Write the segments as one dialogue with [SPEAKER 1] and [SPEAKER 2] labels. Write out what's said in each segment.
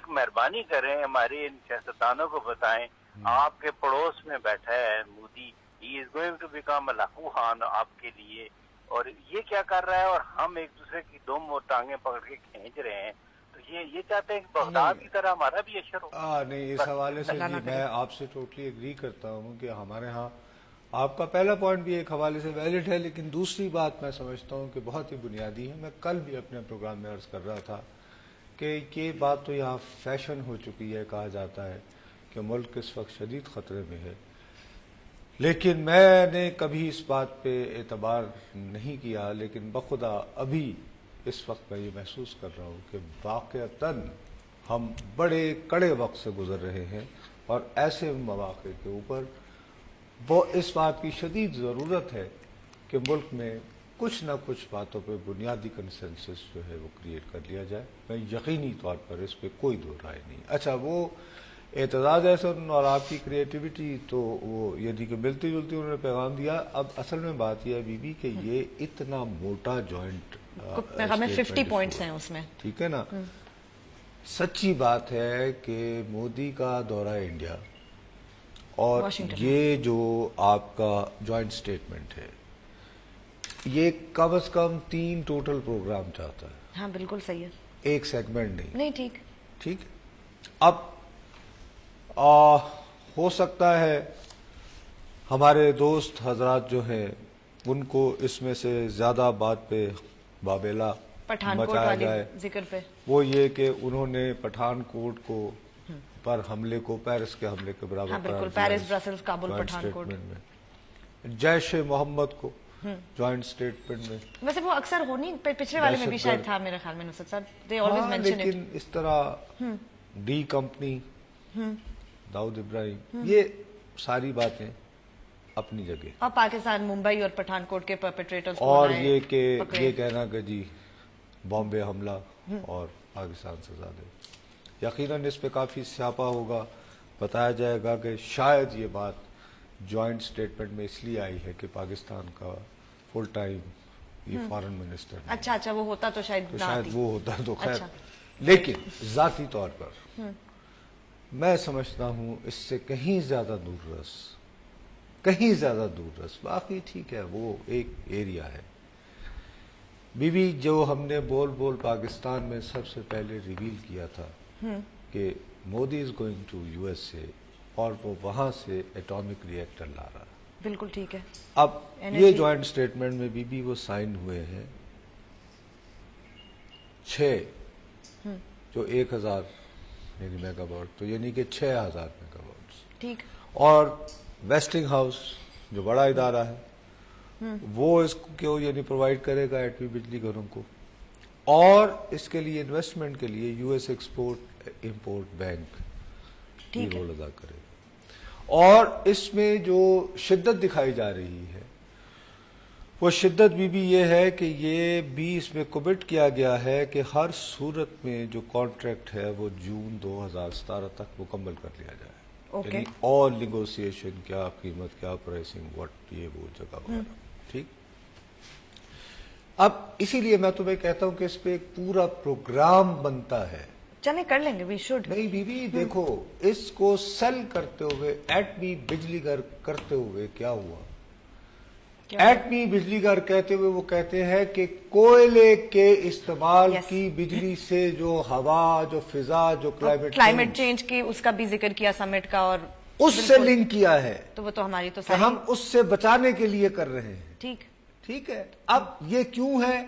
[SPEAKER 1] ایک مہربانی کریں ہمارے ان سیاستدانوں کو بتائیں, آپ کے پڑوس میں بیٹھا ہے Modi, he is going to become لاکھو خان آپ کے لیے, اور یہ کیا کر رہا ہے, اور ہم ایک دوسرے کی دم اور ٹانگیں پکڑ کے کھینچ رہے ہیں. تو یہ چاہتے ہیں کہ بغداد کی طرح ہمارا بھی اشر ہو.
[SPEAKER 2] نہیں, اس حوالے سے جی میں آپ سے ٹوٹلی ایگری کرتا ہوں کہ ہمارے ہاں آپ کا پہلا پوائنٹ بھی ایک حوالے سے ویلڈ ہے, لیکن دوسری بات میں سمجھتا ہوں کہ بہت ہی بنیادی ہے. میں کل بھی اپنے پروگرام میں عرض کر رہا تھا کہ یہ بات تو یہاں فیشن ہو چکی ہے, کہا جاتا ہے کہ ملک اس وقت شدید خطرے میں ہے, لیکن میں نے کبھی اس بات پہ اعتبار نہیں کیا. لیکن بخدا ابھی اس وقت میں یہ محسوس کر رہا ہوں کہ واقعتاً ہم بڑے کڑے وقت سے گزر رہے ہیں, اور ایسے مواقع کے اوپر وہ اس بات کی شدید ضرورت ہے کہ ملک میں کچھ نہ کچھ باتوں پہ بنیادی کنسنسس جو ہے وہ کریٹ کر لیا جائے. میں یقینی طور پر اس پہ کوئی دو رائے نہیں. اچھا, وہ اعتزاز احسن اور آپ کی کریٹیوٹی تو وہ یعنی کہ ملتی جلتی انہوں نے پیغام دیا. اب اصل میں بات یہ ہے بی بی کہ یہ اتنا موٹا جوائنٹ
[SPEAKER 3] ہمیں 50 پوائنٹس ہیں اس میں,
[SPEAKER 2] ٹھیک ہے نا. سچی بات ہے کہ مودی کا دورہ انڈیا اور یہ جو آپ کا جوائنٹ سٹیٹمنٹ ہے, یہ کم از کم 3 ٹوٹل پروگرام چاہتا ہے.
[SPEAKER 3] ہاں بالکل صحیح ہے,
[SPEAKER 2] ایک سیگمنٹ نہیں.
[SPEAKER 3] ٹھیک
[SPEAKER 2] ٹھیک ہے. اب ہو سکتا ہے ہمارے دوست حضرات جو ہیں ان کو اس میں سے زیادہ بات پہ بابیلا مچایا جائے,
[SPEAKER 3] ذکر پہ
[SPEAKER 2] وہ یہ کہ انہوں نے پٹھان کوٹ کو پر حملے کو پیرس کے حملے کے برابر قرار دیا.
[SPEAKER 3] پیرس, برسلز, کابل, پٹھان کوٹ
[SPEAKER 2] میں جیش محمد کو جوائنٹ سٹیٹمنٹ میں.
[SPEAKER 3] ویسے وہ اکثر ہونی پچھلے والے میں بھی شاید تھا میرے خیال میں نصرت صاحب,
[SPEAKER 2] لیکن اس طرح ڈی کمپنی, داؤد ابراہیم, یہ ساری باتیں اپنی جگہ.
[SPEAKER 3] اور پاکستان ممبئی اور پٹھان کوٹ کے پرپیٹریٹرز
[SPEAKER 2] اور یہ کہ یہ کہنا کہ جی بامبے حملہ اور پاکستان سے زیادہ, یقیناً اس پہ کافی سیاپا ہوگا. بتایا جائے گا کہ شاید یہ بات جوائنٹ سٹیٹمنٹ میں اس لیے آئی ہے کہ پاکستان کا فل ٹائم یہ فارن منسٹر.
[SPEAKER 3] اچھا وہ ہوتا تو شاید
[SPEAKER 2] وہ ہوتا تو خیر. لیکن ذاتی طور پر میں سمجھتا ہوں اس سے کہیں زیادہ دور رس, باقی ٹھیک ہے وہ ایک ایریا ہے. بی بی جو ہم نے بول پاکستان میں سب سے پہلے ریویل کیا تھا کہ Modi is going to U S A, اور وہ وہاں سے ایٹامک ری ایکٹر لا رہا.
[SPEAKER 3] بالکل ٹھیک ہے.
[SPEAKER 2] اب یہ جوائنٹ سٹیٹمنٹ میں بی وہ سائن ہوئے ہیں 6 جو 1000 میگا واٹ, تو یعنی کہ 6000 میگا واٹس.
[SPEAKER 3] ٹھیک.
[SPEAKER 2] اور ویسٹنگ ہاؤس جو بڑا ادارہ ہے وہ اس کو یعنی پرووائڈ کرے گا ایٹمی بجلی گھروں کو, اور اس کے لیے انویسٹمنٹ کے لیے U S export import bank کی رول ادا کرے گا. اور اس میں جو شدت دکھائی جا رہی ہے وہ شدت بھی یہ ہے کہ یہ بھی اس میں کمٹ کیا گیا ہے کہ ہر صورت میں جو کانٹریکٹ ہے وہ جون 2017 تک مکمل کر لیا جائے. یعنی آل نیگوسیشن, کیا قیمت, کیا پرائسنگ, واٹ, یہ وہ جگہ وغیرہ. ٹھیک. اب اسی لیے میں تمہیں کہتا ہوں کہ اس پہ ایک پورا پروگرام بنتا ہے.
[SPEAKER 3] چلیں کر لیں گے, وی شوڈ.
[SPEAKER 2] نہیں بی بی دیکھو, اس کو سیل کرتے ہوئے ایٹمی بجلی گھر کرتے ہوئے کیا ہوا. ایٹمی بجلی گھر کہتے ہوئے وہ کہتے ہیں کہ کوئلے کے استعمال کی بجلی سے جو ہوا, جو فضا, جو
[SPEAKER 3] کلائمیٹ چینج کی, اس کا بھی ذکر کیا سمٹ کا, اور
[SPEAKER 2] اس سے لنک کیا ہے.
[SPEAKER 3] تو وہ تو ہماری تو
[SPEAKER 2] ہم اس سے بچانے کے لیے کر رہے ہیں. ٹھیک ہے. اب یہ کیوں ہے,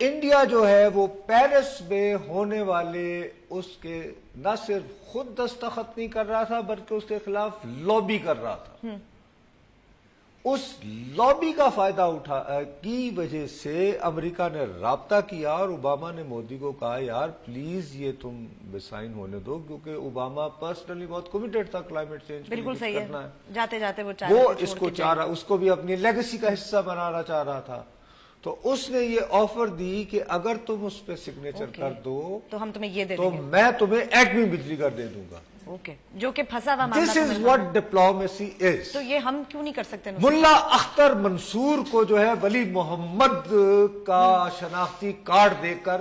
[SPEAKER 2] انڈیا جو ہے وہ پیرس میں ہونے والے اس کے نہ صرف خود دستخط نہیں کر رہا تھا بلکہ اس کے خلاف لابی کر رہا تھا. اس لابی کا فائدہ کی وجہ سے امریکہ نے رابطہ کیا اور اوباما نے مودی کو کہا یار پلیز یہ تم سائن ہونے دو, کیونکہ اوباما پرسنلی بہت کمیٹڈ تھا کلائمیٹ چینج.
[SPEAKER 3] بالکل صحیح ہے. جاتے جاتے وہ
[SPEAKER 2] اس کو چاہ رہا, اس کو بھی اپنی لیگیسی کا حصہ بنانا چاہ رہا تھا. تو اس نے یہ آفر دی کہ اگر تم اس پہ سگنیچر کر دو
[SPEAKER 3] تو ہم تمہیں یہ دے
[SPEAKER 2] دیں گے, تو میں تمہیں ایٹمی بجلی گھر دے دوں گا.
[SPEAKER 3] جو کہ پھنسا ہوا معاملہ.
[SPEAKER 2] This is what diplomacy is.
[SPEAKER 3] تو یہ ہم کیوں نہیں کر سکتے.
[SPEAKER 2] ملا اختر منصور کو جو ہے ولی محمد کا شناختی کارڈ دے کر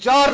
[SPEAKER 2] 4